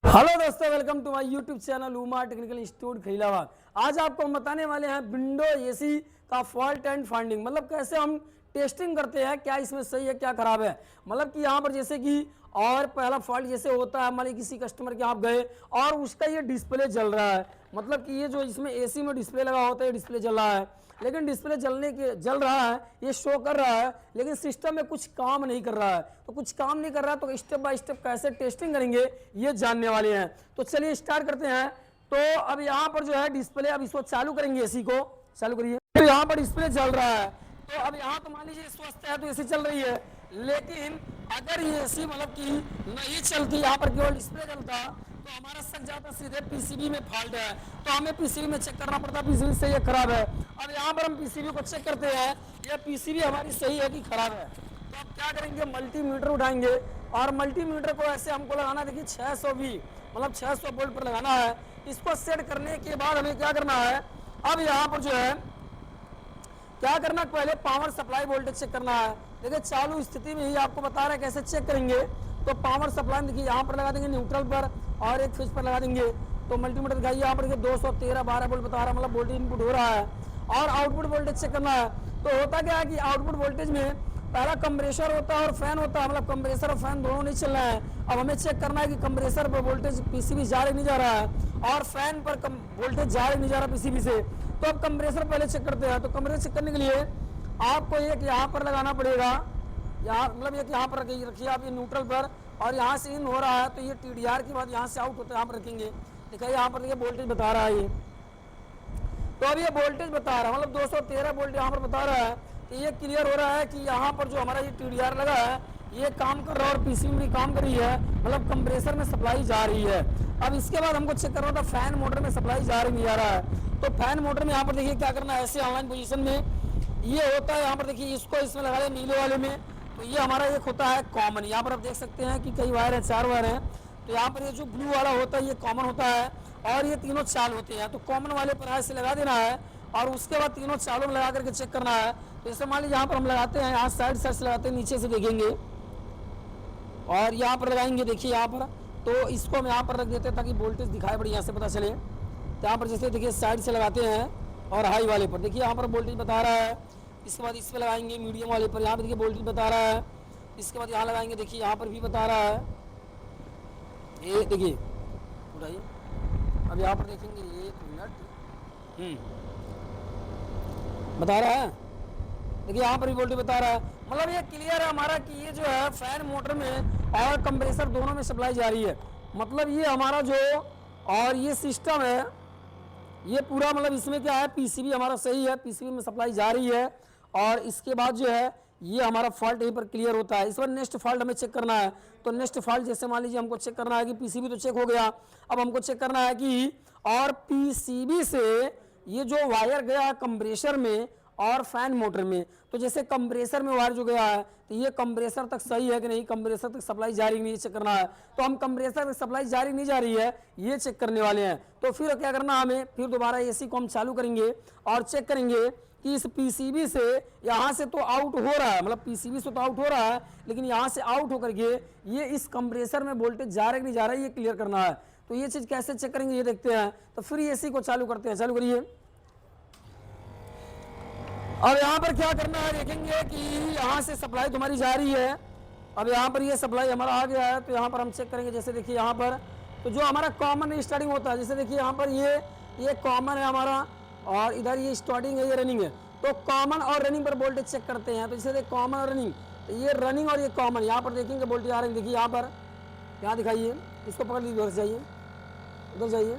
Hello दोस्तों, welcome to my YouTube channel Uma technical institute Khalilabad. आज आपको हम बताने वाले हैं विंडो एसी का फॉल्ट एंड फाइंडिंग, मतलब कैसे हम टेस्टिंग करते हैं, क्या इसमें सही है क्या खराब है। मतलब कि यहाँ पर जैसे कि और पहला फॉल्ट जैसे होता है, मान लीजिए किसी कस्टमर के आप गए और उसका ये डिस्प्ले जल रहा है, मतलब कि ये जो इसमें एसी में डिस्प्ले लगा होता है डिस्प्ले जल रहा है, लेकिन डिस्प्ले जल रहा है, ये शो कर रहा है, लेकिन सिस्टम में कुछ काम नहीं कर रहा है। तो कुछ काम नहीं कर रहा है तो स्टेप बाय स्टेप कैसे टेस्टिंग करेंगे ये जानने वाले हैं। तो चलिए स्टार्ट करते हैं। तो अब यहाँ पर जो है डिस्प्ले, अब इसको चालू करेंगे, एसी को चालू करिए। तो यहाँ पर डिस्प्ले चल रहा है, तो अब यहाँ तो मान लीजिए स्वस्थ है तो एसी चल रही है, लेकिन अगर ये एसी मतलब कि नहीं चलती, यहाँ पर केवल डिस्प्ले चलता तो हमारा शक जाता सीधे पीसीबी में फॉल्ट है। तो हमें पीसीबी में चेक करना पड़ता पीसीबी सही है खराब है। अब यहाँ पर हम पीसीबी को चेक करते हैं ये पीसीबी हमारी सही है कि खराब है। तो अब क्या करेंगे, मल्टीमीटर उठाएंगे और मल्टीमीटर को ऐसे हमको लगाना, देखिए 620 मतलब 600 वोल्ट पर लगाना है। इसको सेट करने के बाद हमें क्या करना है, अब यहाँ पर जो है क्या करना, पहले पावर सप्लाई वोल्टेज चेक करना है। देखिए चालू स्थिति में ही आपको बता रहा है कैसे चेक करेंगे। तो पावर सप्लाई देखिए यहाँ पर लगा देंगे न्यूट्रल पर और एक स्विच पर लगा देंगे। तो मल्टीमीटर दिखाइए, यहाँ पर देखिए 213 12 वोल्ट बता रहा है, मतलब वोल्टेज इनपुट हो रहा है। और आउटपुट वोल्टेज चेक करना है। तो होता क्या है कि आउटपुट वोल्टेज में पहला कंप्रेसर होता है और फैन होता है, मतलब कंप्रेसर और फैन दोनों नहीं चल रहा है। अब हमें चेक करना है कि कंप्रेसर पर वोल्टेज पीसीबी जा रहा नहीं जा रहा है और फैन पर वोल्टेज जा रहा नहीं जा रहा पीसीबी से। तो अब कंप्रेसर पहले चेक करते हैं। तो कंप्रेसर चेक करने के लिए आपको एक यहाँ पर लगाना पड़ेगा, यहाँ मतलब एक यहाँ पर रखिए आप, ये न्यूट्रल पर, और यहाँ से इन हो रहा है तो ये टीडीआर के बाद यहाँ से आउट होता है, यहाँ पर रखेंगे। देखिए यहाँ पर देखिए वोल्टेज बता रहा है ये, तो अब ये वोल्टेज बता रहा है, मतलब 213 वोल्ट यहाँ पर बता रहा है। तो ये क्लियर हो रहा है कि यहाँ पर जो हमारा ये टीडीआर लगा है ये काम कर रहा है और पीसीबी भी काम कर रही है, मतलब कंप्रेसर में सप्लाई जा रही है। अब इसके बाद हमको चेक करना था फैन मोटर में सप्लाई जा रही नहीं जा रहा है। तो फैन मोटर में यहाँ पर देखिए क्या करना है, ऐसे ऑनलाइन पोजीशन में ये होता है, यहाँ पर देखिए इसको इसमें लगा दें नीले वाले में। तो ये हमारा एक होता है कॉमन, यहाँ पर आप देख सकते हैं कि कई वायर है, 4 वायर हैं। तो यहाँ पर ये जो ब्लू वाला होता है ये कॉमन होता है और ये तीनों चाल होते हैं। तो कॉमन वाले पर ऐसे लगा देना है और उसके बाद तीनों चालों में लगा करके चेक करना है। तो जैसे मान लीजिए यहाँ पर हम लगाते हैं, यहाँ साइड से लगाते हैं, नीचे से देखेंगे और यहाँ पर लगाएंगे, देखिए यहाँ पर। तो इसको हम यहाँ पर रख देते हैं ताकि वोल्टेज दिखाई पड़े, यहाँ से पता चले। तो यहाँ पर जैसे देखिए साइड से लगाते हैं और हाई वाले पर देखिए यहाँ पर वोल्टेज बता रहा है। इसके बाद इस पर लगाएंगे मीडियम वाले पर, यहाँ पर देखिए वोल्टेज बता रहा है। इसके बाद यहाँ लगाएंगे, देखिए यहाँ पर भी बता रहा है, ये देखिए उठाइए। अब यहाँ पर देखेंगे, 1 मिनट बता रहा है, देखिए यहाँ पर भी वोल्टेज बता रहा है। मतलब ये क्लियर है हमारा कि ये जो है फैन मोटर में और कंप्रेसर दोनों में सप्लाई जा रही है। मतलब ये हमारा जो और ये सिस्टम है ये पूरा, मतलब इसमें क्या है, पीसीबी हमारा सही है, पीसीबी में सप्लाई जा रही है। और इसके बाद जो है ये हमारा फॉल्ट यहीं पर क्लियर होता है। इस पर नेक्स्ट फॉल्ट हमें चेक करना है। तो नेक्स्ट फॉल्ट जैसे मान लीजिए हमको चेक करना है कि पीसीबी तो चेक हो गया, अब हमको चेक करना है कि और पीसीबी से ये जो वायर गया कंप्रेसर में और फैन मोटर में, तो जैसे कंप्रेसर में वायर जो गया है तो ये कंप्रेसर तक सही है कि नहीं, कंप्रेसर तक सप्लाई जारी नहीं, चेक करना है। तो हम कंप्रेसर तक सप्लाई जारी नहीं जा रही है ये चेक करने वाले हैं। तो फिर क्या करना, हमें फिर दोबारा एसी को हम चालू करेंगे और चेक करेंगे कि इस पीसीबी से यहाँ से तो आउट हो रहा है, मतलब पीसीबी से तो आउट हो रहा है, लेकिन यहाँ से आउट होकर के ये इस कंप्रेसर में वोल्टेज जा रहा है कि नहीं जा रहा है ये क्लियर करना है। तो ये चीज़ कैसे चेक करेंगे ये देखते हैं। तो फिर एसी को चालू करते हैं, चालू करिए। अब यहाँ पर क्या करना है, देखेंगे कि यहाँ से सप्लाई तुम्हारी जा रही है। अब यहाँ पर ये सप्लाई हमारा आ गया है, तो यहाँ पर हम चेक करेंगे। जैसे देखिए यहाँ पर तो जो हमारा कॉमन स्टार्टिंग होता है, जैसे देखिए यहाँ पर ये कॉमन है हमारा और इधर ये स्टार्टिंग है, ये रनिंग है। तो कॉमन और रनिंग पर वोल्टेज चेक करते हैं। तो जैसे कॉमन और रनिंग, तो ये रनिंग और ये कॉमन, यहाँ पर देखेंगे वोल्टेज आ रही है, देखिए यहाँ पर, यहाँ दिखाइए, इसको पकड़ लीजिए, उधर जाइए, उधर जाइए।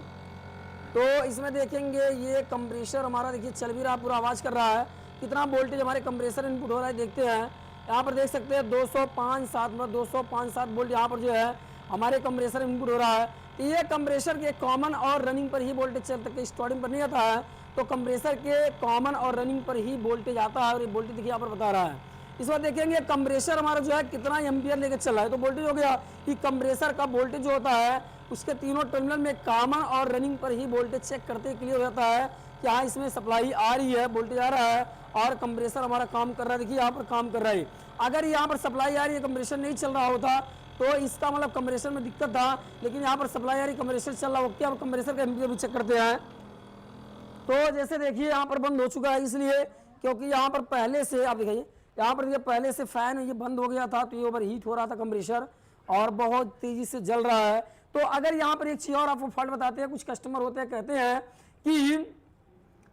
तो इसमें देखेंगे ये कंप्रेसर हमारा देखिए चल भी रहा, पूरा आवाज़ कर रहा है, कितना वोल्टेज हमारे कंप्रेसर इनपुट हो रहा है देखते हैं। यहाँ पर देख सकते हैं 205.7 मतलब 205.7 वोल्ट यहाँ पर जो है हमारे कंप्रेसर इनपुट हो रहा है। तो ये कंप्रेसर के कॉमन और रनिंग पर ही वोल्टेज चलता है, स्टार्टिंग पर नहीं आता है। तो कंप्रेसर के कॉमन और रनिंग पर ही वोल्टेज आता है और ये वोल्टेज देखिए यहाँ पर बता रहा है। इस बार देखेंगे कंप्रेसर हमारा जो है कितना एम्पियर लेकर चल रहा है। तो वोल्टेज हो गया कि कंप्रेसर का वोल्टेज जो होता है उसके तीनों टर्मिनल में कॉमन और रनिंग पर ही वोल्टेज चेक करते क्लियर हो जाता है कि हाँ इसमें सप्लाई आ रही है, वोल्टेज आ रहा है और कंप्रेसर हमारा काम कर रहा है। देखिए यहाँ पर काम कर रहा है। अगर यहाँ पर सप्लाई आ रही है, कंप्रेसर नहीं चल रहा होता तो इसका मतलब कंप्रेसर में दिक्कत था, लेकिन यहाँ पर सप्लाई यारी कंप्रेसर चल रहा है ओके। अब कंप्रेसर का एम्पियर भी चेक करते हैं। तो जैसे देखिए यहाँ पर बंद हो चुका है, इसलिए क्योंकि यहाँ पर पहले से आप देखिए यहाँ पर पहले से फैन ये बंद हो गया था, तो ये ओवर हीट हो रहा था कंप्रेसर और बहुत तेजी से जल रहा है। तो अगर यहाँ पर एक चीज और आपको फॉल्ट बताते हैं, कुछ कस्टमर होते हैं कहते हैं कि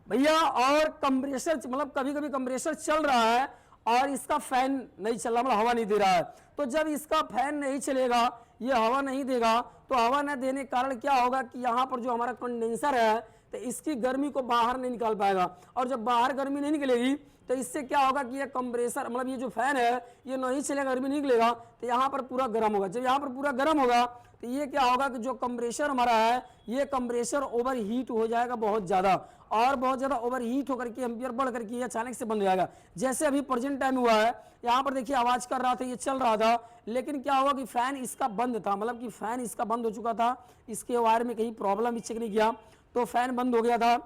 भैया और कंप्रेसर मतलब कभी कभी कंप्रेसर चल रहा है और इसका फैन नहीं चल रहा, मतलब हवा नहीं दे रहा है। तो जब इसका फैन नहीं चलेगा, ये हवा नहीं देगा, तो हवा न देने के कारण क्या होगा कि यहाँ पर जो हमारा कंडेंसर है तो इसकी गर्मी को बाहर नहीं निकाल पाएगा, और जब बाहर गर्मी नहीं निकलेगी तो इससे क्या होगा कि ये कंप्रेसर मतलब ये जो फैन है ये नहीं चलेगा, गर्मी नहीं निकलेगा, तो यहाँ पर पूरा गर्म होगा। जब यहाँ पर पूरा गर्म होगा तो ये क्या होगा कि जो कंप्रेसर हमारा है ये कंप्रेसर ओवर हीट हो जाएगा बहुत ज़्यादा, और बहुत ज़्यादा ओवर हीट होकर के एम्पियर बढ़ करके ये अचानक से बंद हो जाएगा। जैसे अभी प्रेजेंट टाइम हुआ है, यहाँ पर देखिए आवाज़ कर रहा था, ये चल रहा था, लेकिन क्या हुआ कि फैन इसका बंद था, मतलब कि फैन इसका बंद हो चुका था, इसके वायर में कहीं प्रॉब्लम भी चेक नहीं किया तो फैन बंद हो गया था।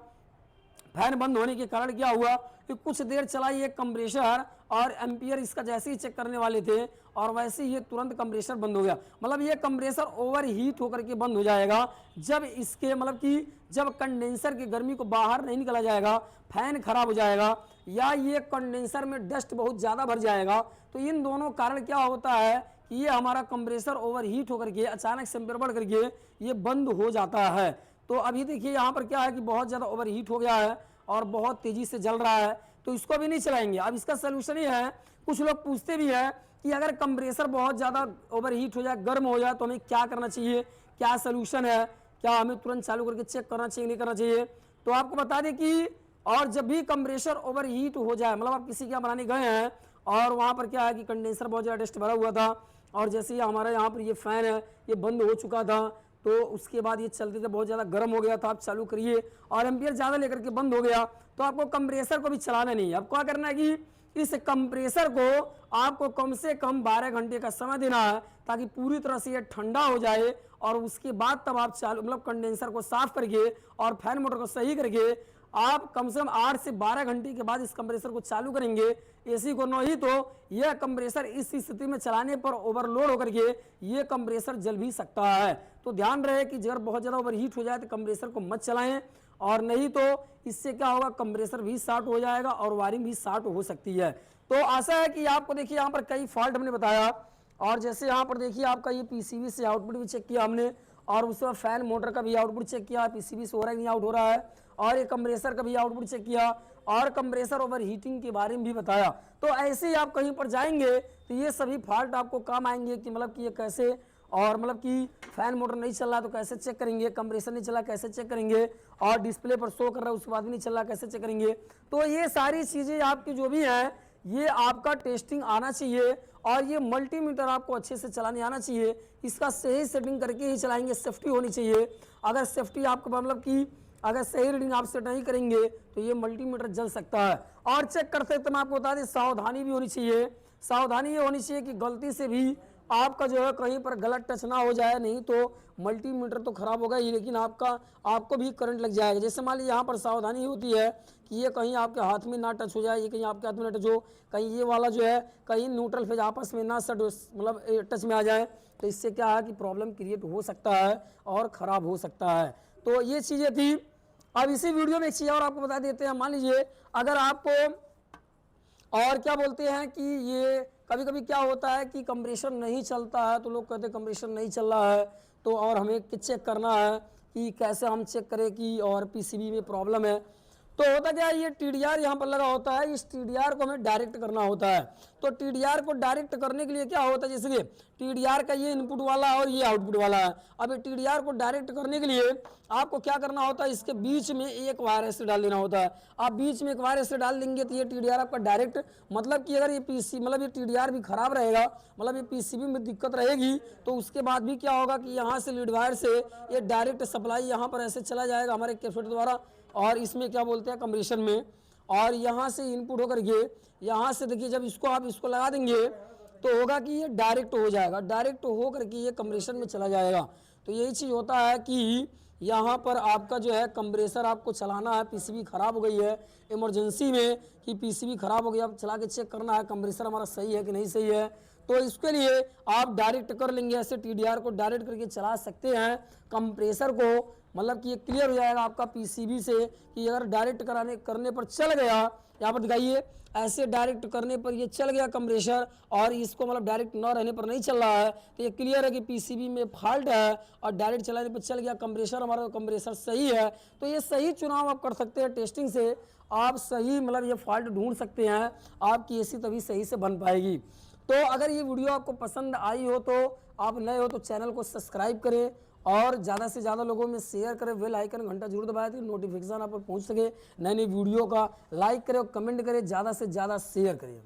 फैन बंद होने के कारण क्या हुआ कि कुछ देर चला ये कंप्रेसर, और एम्पियर इसका जैसे ही चेक करने वाले थे और वैसे ही ये तुरंत कंप्रेसर बंद हो गया। मतलब ये कंप्रेसर ओवर हीट होकर के बंद हो जाएगा जब इसके मतलब कि जब कंडेंसर की गर्मी को बाहर नहीं निकला जाएगा, फैन खराब हो जाएगा या ये कंडेंसर में डस्ट बहुत ज़्यादा भर जाएगा। तो इन दोनों कारण क्या होता है कि ये हमारा कंप्रेसर ओवर हीट होकर के अचानक से एम्पियर बढ़ करके ये बंद हो जाता है। तो अभी देखिए यहाँ पर क्या है कि बहुत ज़्यादा ओवर हीट हो गया है और बहुत तेज़ी से जल रहा है, तो इसको भी नहीं चलाएंगे। अब इसका सोल्यूशन ये है, कुछ लोग पूछते भी हैं कि अगर कंप्रेसर बहुत ज़्यादा ओवर हीट हो जाए, गर्म हो जाए, तो हमें क्या करना चाहिए, क्या सोल्यूशन है, क्या हमें तुरंत चालू करके चेक करना चाहिए नहीं करना चाहिए। तो आपको बता दें कि और जब भी कंप्रेसर ओवर हीट हो जाए, मतलब आप किसी के यहाँ बनाने गए हैं और वहाँ पर क्या है कि कंडेंसर बहुत ज़्यादा डस्ट भरा हुआ था और जैसे ही हमारा यहाँ पर ये फैन है ये बंद हो चुका था, तो उसके बाद ये चलते थे बहुत ज़्यादा गर्म हो गया था, आप चालू करिए और एम्पियर ज़्यादा लेकर के बंद हो गया, तो आपको कंप्रेसर को भी चलाना नहीं है। आपको क्या करना है कि इस कंप्रेसर को आपको कम से कम 12 घंटे का समय देना है ताकि पूरी तरह से ये ठंडा हो जाए, और उसके बाद तब आप चालू मतलब कंडेंसर को साफ करके और फैन मोटर को सही करके आप कम से कम 8 से 12 घंटे के बाद इस कंप्रेसर को चालू करेंगे एसी को, नहीं तो यह कंप्रेसर इस स्थिति में चलाने पर ओवरलोड होकर के ये कंप्रेसर जल भी सकता है। तो ध्यान रहे कि अगर बहुत ज़्यादा ओवरहीट हो जाए तो कंप्रेसर को मत चलाएं, और नहीं तो इससे क्या होगा कंप्रेसर भी शॉर्ट हो जाएगा और वायरिंग भी शॉर्ट हो सकती है। तो आशा है कि आपको देखिए यहाँ पर कई फॉल्ट हमने बताया, और जैसे यहाँ पर देखिए आपका ये पीसीबी से आउटपुट भी चेक किया हमने, और उसके बाद फैन मोटर का भी आउटपुट चेक किया, पीसीबी से हो रहा है नहीं आउट हो रहा है, और ये कंप्रेसर का भी आउटपुट चेक किया, और कंप्रेसर ओवर हीटिंग के बारे में भी बताया। तो ऐसे ही आप कहीं पर जाएंगे तो ये सभी फॉल्ट आपको काम आएंगे कि मतलब कि ये कैसे, और मतलब कि फैन मोटर नहीं चल रहा तो कैसे चेक करेंगे, कंप्रेसर नहीं चला कैसे चेक करेंगे, और डिस्प्ले पर शो कर रहा है उसके बाद भी नहीं चल रहा कैसे चेक करेंगे। तो ये सारी चीज़ें आपकी जो भी हैं ये आपका टेस्टिंग आना चाहिए, और ये मल्टीमीटर आपको अच्छे से चलाने आना चाहिए। इसका सही सेटिंग करके ही चलाएंगे, सेफ्टी होनी चाहिए। अगर सेफ्टी आपको मतलब कि अगर सही रीडिंग आप सेट नहीं करेंगे तो ये मल्टीमीटर जल सकता है। और चेक करते तो मैं आपको बता दें सावधानी भी होनी चाहिए। सावधानी ये होनी चाहिए कि गलती से भी आपका जो है कहीं पर गलत टच ना हो जाए, नहीं तो मल्टीमीटर तो खराब होगा ही, लेकिन आपको भी करंट लग जाएगा। जैसे मान लीजिए यहाँ पर सावधानी होती है कि ये कहीं आपके हाथ में ना टच हो जाए, ये कहीं आपके हाथ में ना टच हो, कहीं ये वाला जो है कहीं न्यूट्रल फेज आपस में ना सट मतलब टच में आ जाए, तो इससे क्या है कि प्रॉब्लम क्रिएट हो सकता है और ख़राब हो सकता है। तो ये चीज़ें थी। अब इसी वीडियो में एक चीज़ और आपको बता देते हैं। मान लीजिए अगर आपको और क्या बोलते हैं कि ये कभी कभी क्या होता है कि कंप्रेसर नहीं चलता है, तो लोग कहते हैं कंप्रेसर नहीं चल रहा है, तो और हमें चेक करना है कि कैसे हम चेक करें कि और पीसीबी में प्रॉब्लम है। तो होता क्या है, ये टीडीआर यहाँ पर लगा होता है, इस टीडीआर को हमें डायरेक्ट करना होता है। तो टीडीआर को डायरेक्ट करने के लिए क्या होता है, जैसे कि टीडीआर का ये इनपुट वाला है और ये आउटपुट वाला है। अब ये टीडीआर को डायरेक्ट करने के लिए आपको क्या करना होता है, इसके बीच में एक वायर ऐसे डाल देना होता है। आप बीच में एक वायर ऐसे डाल देंगे तो ये टीडीआर आपका डायरेक्ट, मतलब कि अगर ये पीसी मतलब ये टीडीआर भी खराब रहेगा, मतलब ये पीसीबी में दिक्कत रहेगी, तो उसके बाद भी क्या होगा कि यहाँ से लीड वायर से ये डायरेक्ट सप्लाई यहाँ पर ऐसे चला जाएगा हमारे कैपेसिटर द्वारा, और इसमें क्या बोलते हैं कंप्रेसर में, और यहाँ से इनपुट होकर के यहाँ से देखिए जब आप इसको लगा देंगे तो होगा कि ये डायरेक्ट हो जाएगा, डायरेक्ट हो करके ये कंप्रेसर में चला जाएगा। तो यही चीज़ होता है कि यहाँ पर आपका जो है कंप्रेसर आपको चलाना है, पीसीबी खराब हो गई है इमरजेंसी में कि पीसीबी खराब हो गई, अब चला के चेक करना है कंप्रेसर हमारा सही है कि नहीं सही है। तो इसके लिए आप डायरेक्ट कर लेंगे, ऐसे TDR को डायरेक्ट करके चला सकते हैं कंप्रेसर को, मतलब कि ये क्लियर हो जाएगा आपका PCB से कि अगर डायरेक्ट करने पर चल गया, यहाँ पर दिखाइए ऐसे डायरेक्ट करने पर ये चल गया कंप्रेसर और इसको मतलब डायरेक्ट न रहने पर नहीं चल रहा है, तो ये क्लियर है कि PCB में फॉल्ट है और डायरेक्ट चलाने पर चल गया कंप्रेसर, हमारा कंप्रेसर सही है। तो ये सही चुनाव आप कर सकते हैं, टेस्टिंग से आप सही मतलब ये फॉल्ट ढूंढ सकते हैं, आपकी AC तभी सही से बन पाएगी। तो अगर ये वीडियो आपको पसंद आई हो तो आप नए हो तो चैनल को सब्सक्राइब करें और ज़्यादा से ज़्यादा लोगों में शेयर करें, बेल आइकन घंटा जरूर दबाएं ताकि नोटिफिकेशन आप पर पहुंच सके, नई नई वीडियो का लाइक करें और कमेंट करें, ज़्यादा से ज़्यादा शेयर करें।